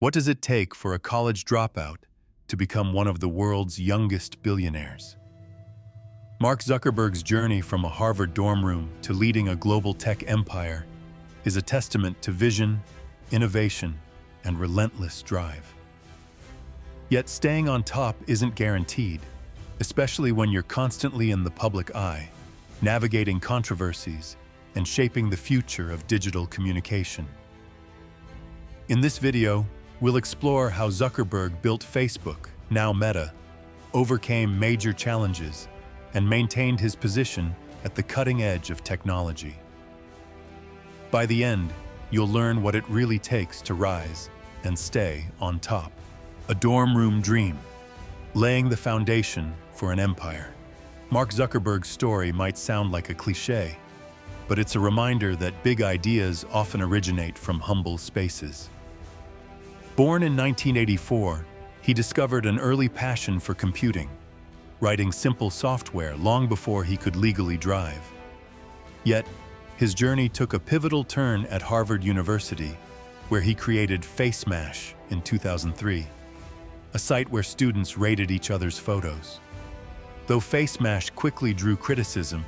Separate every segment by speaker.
Speaker 1: What does it take for a college dropout to become one of the world's youngest billionaires? Mark Zuckerberg's journey from a Harvard dorm room to leading a global tech empire is a testament to vision, innovation, and relentless drive. Yet staying on top isn't guaranteed, especially when you're constantly in the public eye, navigating controversies and shaping the future of digital communication. In this video, we'll explore how Zuckerberg built Facebook, now Meta, overcame major challenges, and maintained his position at the cutting edge of technology. By the end, you'll learn what it really takes to rise and stay on top. A dorm room dream, laying the foundation for an empire. Mark Zuckerberg's story might sound like a cliché, but it's a reminder that big ideas often originate from humble spaces. Born in 1984, he discovered an early passion for computing, writing simple software long before he could legally drive. Yet, his journey took a pivotal turn at Harvard University, where he created FaceMash in 2003, a site where students rated each other's photos. Though FaceMash quickly drew criticism,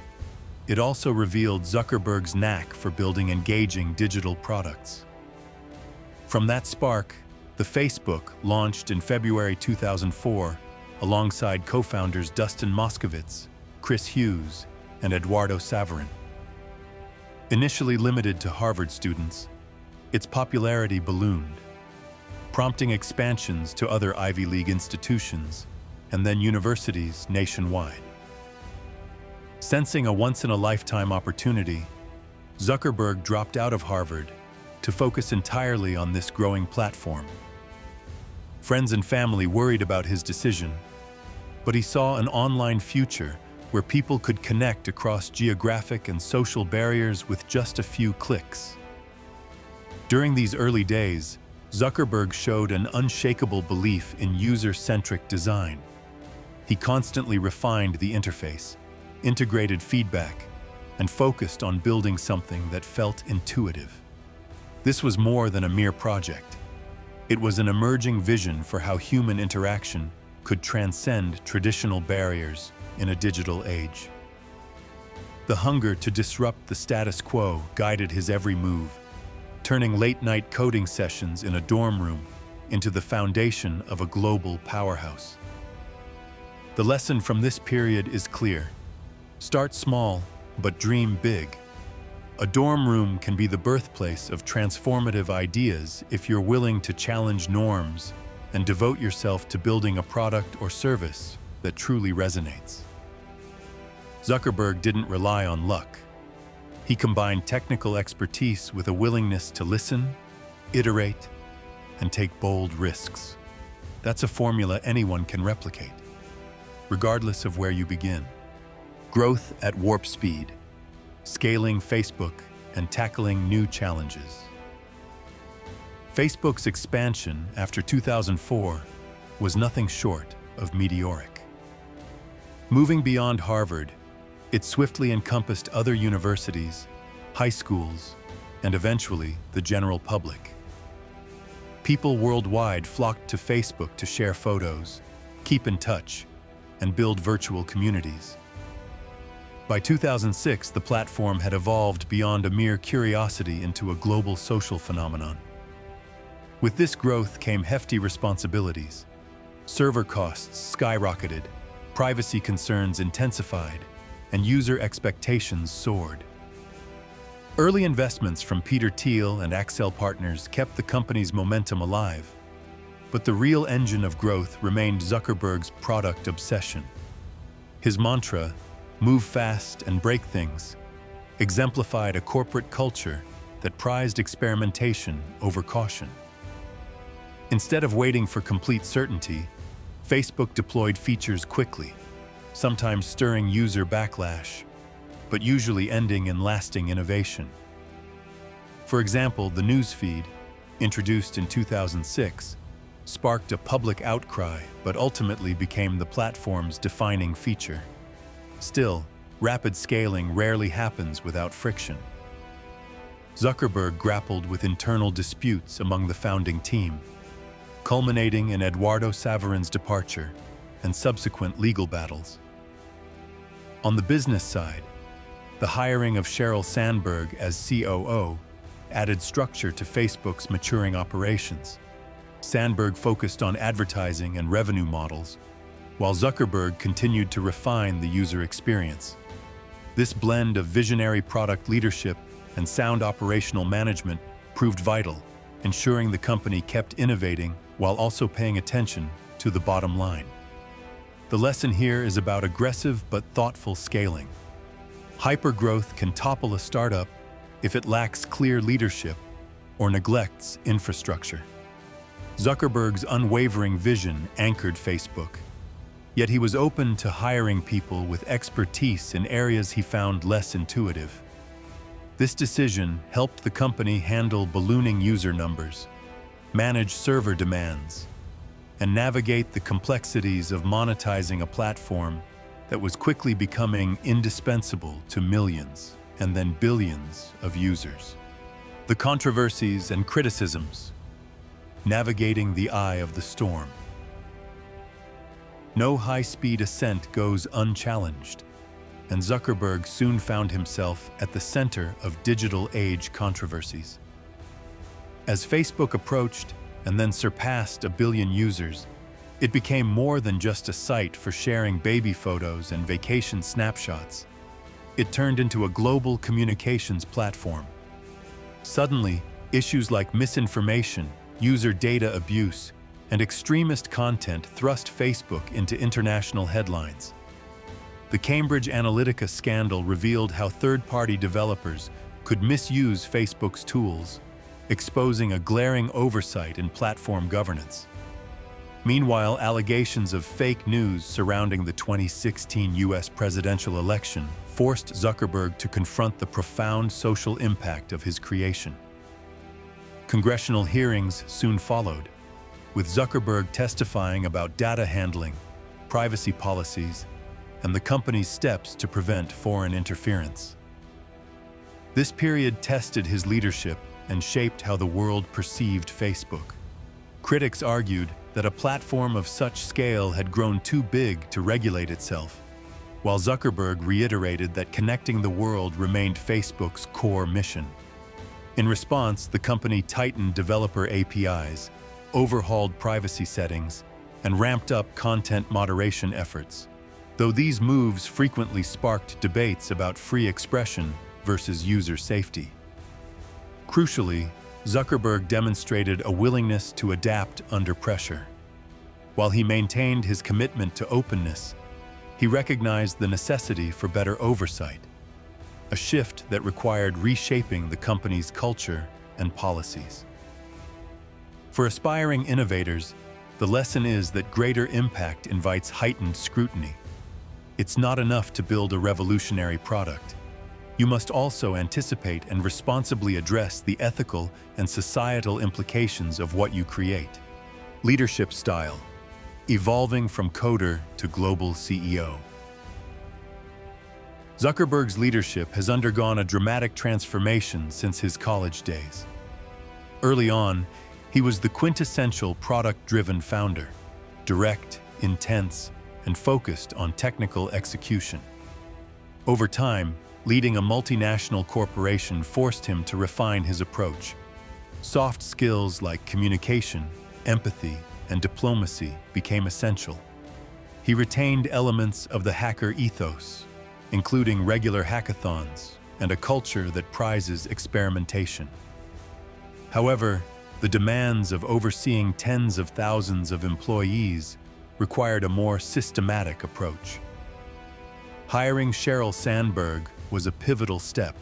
Speaker 1: it also revealed Zuckerberg's knack for building engaging digital products. From that spark, the Facebook launched in February 2004 alongside co-founders Dustin Moskovitz, Chris Hughes, and Eduardo Saverin. Initially limited to Harvard students, its popularity ballooned, prompting expansions to other Ivy League institutions and then universities nationwide. Sensing a once-in-a-lifetime opportunity, Zuckerberg dropped out of Harvard to focus entirely on this growing platform. Friends and family worried about his decision, but he saw an online future where people could connect across geographic and social barriers with just a few clicks. During these early days, Zuckerberg showed an unshakable belief in user-centric design. He constantly refined the interface, integrated feedback, and focused on building something that felt intuitive. This was more than a mere project. It was an emerging vision for how human interaction could transcend traditional barriers in a digital age. The hunger to disrupt the status quo guided his every move, turning late-night coding sessions in a dorm room into the foundation of a global powerhouse. The lesson from this period is clear. Start small, but dream big. A dorm room can be the birthplace of transformative ideas if you're willing to challenge norms and devote yourself to building a product or service that truly resonates. Zuckerberg didn't rely on luck. He combined technical expertise with a willingness to listen, iterate, and take bold risks. That's a formula anyone can replicate, regardless of where you begin. Growth at warp speed, scaling Facebook and tackling new challenges. Facebook's expansion after 2004 was nothing short of meteoric. Moving beyond Harvard, it swiftly encompassed other universities, high schools, and eventually the general public. People worldwide flocked to Facebook to share photos, keep in touch, and build virtual communities. By 2006, the platform had evolved beyond a mere curiosity into a global social phenomenon. With this growth came hefty responsibilities. Server costs skyrocketed, privacy concerns intensified, and user expectations soared. Early investments from Peter Thiel and Accel Partners kept the company's momentum alive, but the real engine of growth remained Zuckerberg's product obsession. His mantra, "Move fast and break things," exemplified a corporate culture that prized experimentation over caution. Instead of waiting for complete certainty, Facebook deployed features quickly, sometimes stirring user backlash, but usually ending in lasting innovation. For example, the newsfeed, introduced in 2006, sparked a public outcry but ultimately became the platform's defining feature. Still, rapid scaling rarely happens without friction. Zuckerberg grappled with internal disputes among the founding team, culminating in Eduardo Saverin's departure and subsequent legal battles. On the business side, the hiring of Sheryl Sandberg as COO added structure to Facebook's maturing operations. Sandberg focused on advertising and revenue models, while Zuckerberg continued to refine the user experience. This blend of visionary product leadership and sound operational management proved vital, ensuring the company kept innovating while also paying attention to the bottom line. The lesson here is about aggressive but thoughtful scaling. Hypergrowth can topple a startup if it lacks clear leadership or neglects infrastructure. Zuckerberg's unwavering vision anchored Facebook, yet he was open to hiring people with expertise in areas he found less intuitive. This decision helped the company handle ballooning user numbers, manage server demands, and navigate the complexities of monetizing a platform that was quickly becoming indispensable to millions and then billions of users. The controversies and criticisms. Navigating the eye of the storm. No high-speed ascent goes unchallenged, and Zuckerberg soon found himself at the center of digital age controversies. As Facebook approached and then surpassed 1 billion users, it became more than just a site for sharing baby photos and vacation snapshots. It turned into a global communications platform. Suddenly, issues like misinformation, user data abuse, and extremist content thrust Facebook into international headlines. The Cambridge Analytica scandal revealed how third-party developers could misuse Facebook's tools, exposing a glaring oversight in platform governance. Meanwhile, allegations of fake news surrounding the 2016 US presidential election forced Zuckerberg to confront the profound social impact of his creation. Congressional hearings soon followed, with Zuckerberg testifying about data handling, privacy policies, and the company's steps to prevent foreign interference. This period tested his leadership and shaped how the world perceived Facebook. Critics argued that a platform of such scale had grown too big to regulate itself, while Zuckerberg reiterated that connecting the world remained Facebook's core mission. In response, the company tightened developer APIs, overhauled privacy settings, and ramped up content moderation efforts, though these moves frequently sparked debates about free expression versus user safety. Crucially, Zuckerberg demonstrated a willingness to adapt under pressure. While he maintained his commitment to openness, he recognized the necessity for better oversight, a shift that required reshaping the company's culture and policies. For aspiring innovators, the lesson is that greater impact invites heightened scrutiny. It's not enough to build a revolutionary product. You must also anticipate and responsibly address the ethical and societal implications of what you create. Leadership style. Evolving from coder to global CEO. Zuckerberg's leadership has undergone a dramatic transformation since his college days. Early on, he was the quintessential product-driven founder, direct, intense, and focused on technical execution. Over time, leading a multinational corporation forced him to refine his approach. Soft skills like communication, empathy, and diplomacy became essential. He retained elements of the hacker ethos, including regular hackathons and a culture that prizes experimentation. However, the demands of overseeing tens of thousands of employees required a more systematic approach. Hiring Sheryl Sandberg was a pivotal step,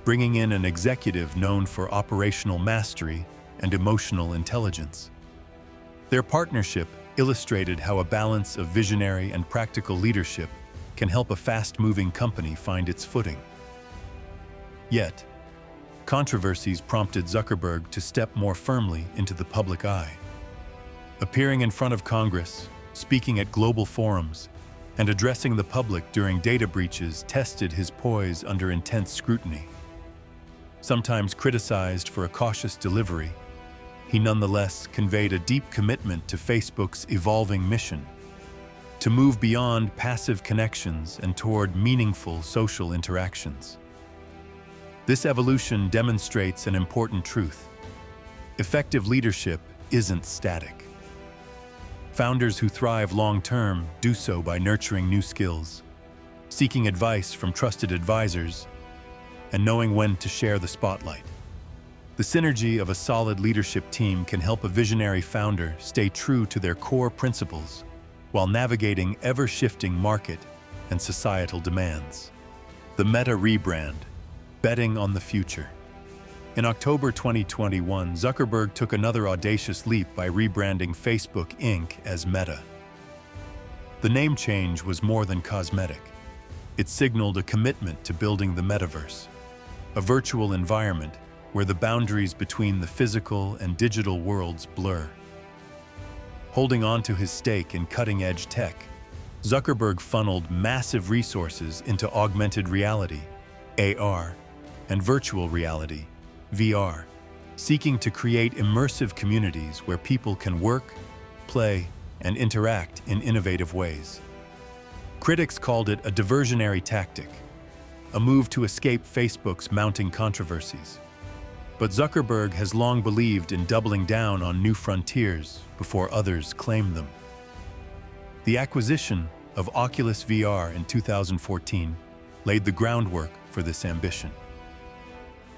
Speaker 1: bringing in an executive known for operational mastery and emotional intelligence. Their partnership illustrated how a balance of visionary and practical leadership can help a fast-moving company find its footing. Yet, controversies prompted Zuckerberg to step more firmly into the public eye. Appearing in front of Congress, speaking at global forums, and addressing the public during data breaches tested his poise under intense scrutiny. Sometimes criticized for a cautious delivery, he nonetheless conveyed a deep commitment to Facebook's evolving mission: to move beyond passive connections and toward meaningful social interactions. This evolution demonstrates an important truth: effective leadership isn't static. Founders who thrive long-term do so by nurturing new skills, seeking advice from trusted advisors, and knowing when to share the spotlight. The synergy of a solid leadership team can help a visionary founder stay true to their core principles while navigating ever-shifting market and societal demands. The Meta rebrand, betting on the future. In October 2021, Zuckerberg took another audacious leap by rebranding Facebook Inc. as Meta. The name change was more than cosmetic. It signaled a commitment to building the metaverse, a virtual environment where the boundaries between the physical and digital worlds blur. Holding on to his stake in cutting-edge tech, Zuckerberg funneled massive resources into augmented reality, AR, and virtual reality, VR, seeking to create immersive communities where people can work, play, and interact in innovative ways. Critics called it a diversionary tactic, a move to escape Facebook's mounting controversies. But Zuckerberg has long believed in doubling down on new frontiers before others claim them. The acquisition of Oculus VR in 2014 laid the groundwork for this ambition.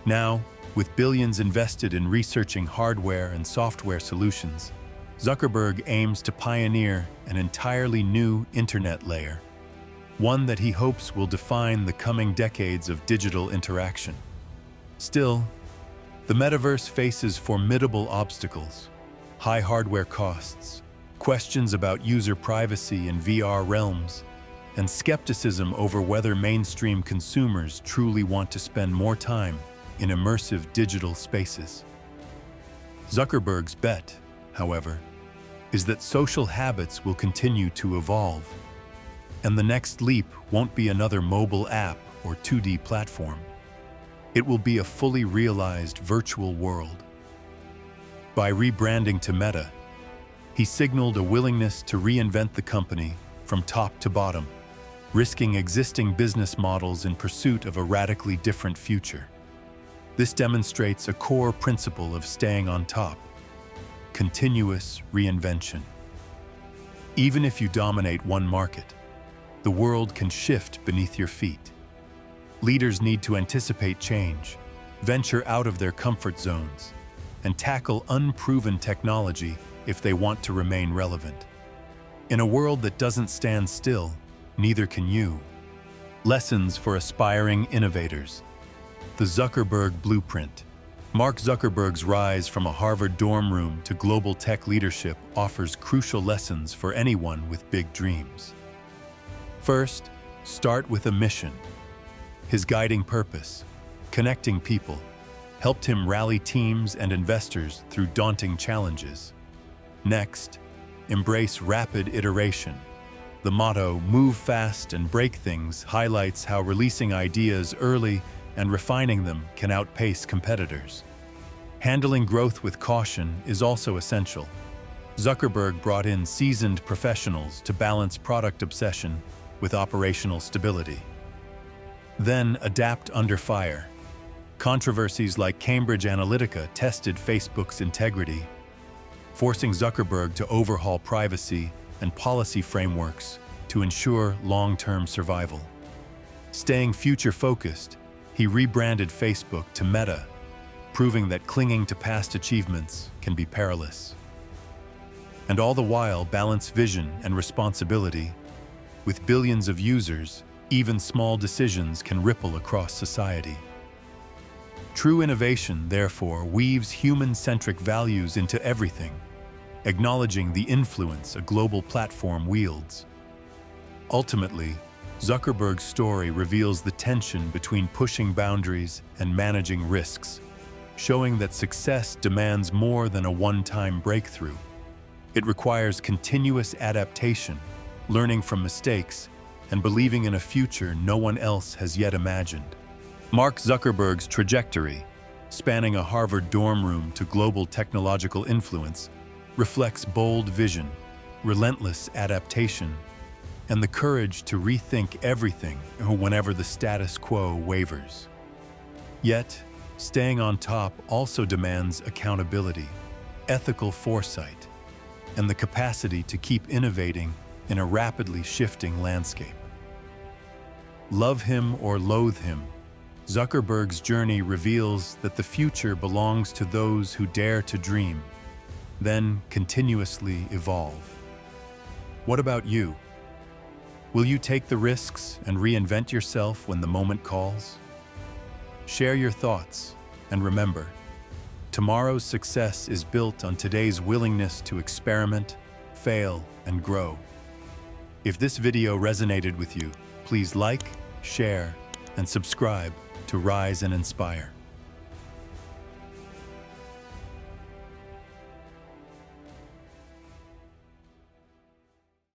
Speaker 1: Now, with billions invested in researching hardware and software solutions, Zuckerberg aims to pioneer an entirely new internet layer, one that he hopes will define the coming decades of digital interaction. Still, the metaverse faces formidable obstacles: high hardware costs, questions about user privacy in VR realms, and skepticism over whether mainstream consumers truly want to spend more time in immersive digital spaces. Zuckerberg's bet, however, is that social habits will continue to evolve, and the next leap won't be another mobile app or 2D platform. It will be a fully realized virtual world. By rebranding to Meta, he signaled a willingness to reinvent the company from top to bottom, risking existing business models in pursuit of a radically different future. This demonstrates a core principle of staying on top: continuous reinvention. Even if you dominate one market, the world can shift beneath your feet. Leaders need to anticipate change, venture out of their comfort zones, and tackle unproven technology if they want to remain relevant. In a world that doesn't stand still, neither can you. Lessons for aspiring innovators. The Zuckerberg Blueprint. Mark Zuckerberg's rise from a Harvard dorm room to global tech leadership offers crucial lessons for anyone with big dreams. First, start with a mission. His guiding purpose, connecting people, helped him rally teams and investors through daunting challenges. Next, embrace rapid iteration. The motto, "Move fast and break things," highlights how releasing ideas early and refining them can outpace competitors. Handling growth with caution is also essential. Zuckerberg brought in seasoned professionals to balance product obsession with operational stability. Then adapt under fire. Controversies like Cambridge Analytica tested Facebook's integrity, forcing Zuckerberg to overhaul privacy and policy frameworks to ensure long-term survival. Staying future-focused, he rebranded Facebook to Meta, proving that clinging to past achievements can be perilous. And all the while balance vision and responsibility. With billions of users, even small decisions can ripple across society. True innovation, therefore, weaves human-centric values into everything, acknowledging the influence a global platform wields. Ultimately, Zuckerberg's story reveals the tension between pushing boundaries and managing risks, showing that success demands more than a one-time breakthrough. It requires continuous adaptation, learning from mistakes, and believing in a future no one else has yet imagined. Mark Zuckerberg's trajectory. spanning a Harvard dorm room to global technological influence, reflects bold vision, relentless adaptation, and the courage to rethink everything whenever the status quo wavers. Yet, staying on top also demands accountability, ethical foresight, and the capacity to keep innovating in a rapidly shifting landscape. Love him or loathe him, Zuckerberg's journey reveals that the future belongs to those who dare to dream, then continuously evolve. What about you? Will you take the risks and reinvent yourself when the moment calls? Share your thoughts, and remember, tomorrow's success is built on today's willingness to experiment, fail, and grow. If this video resonated with you, please like, share, and subscribe to Rise and Inspire.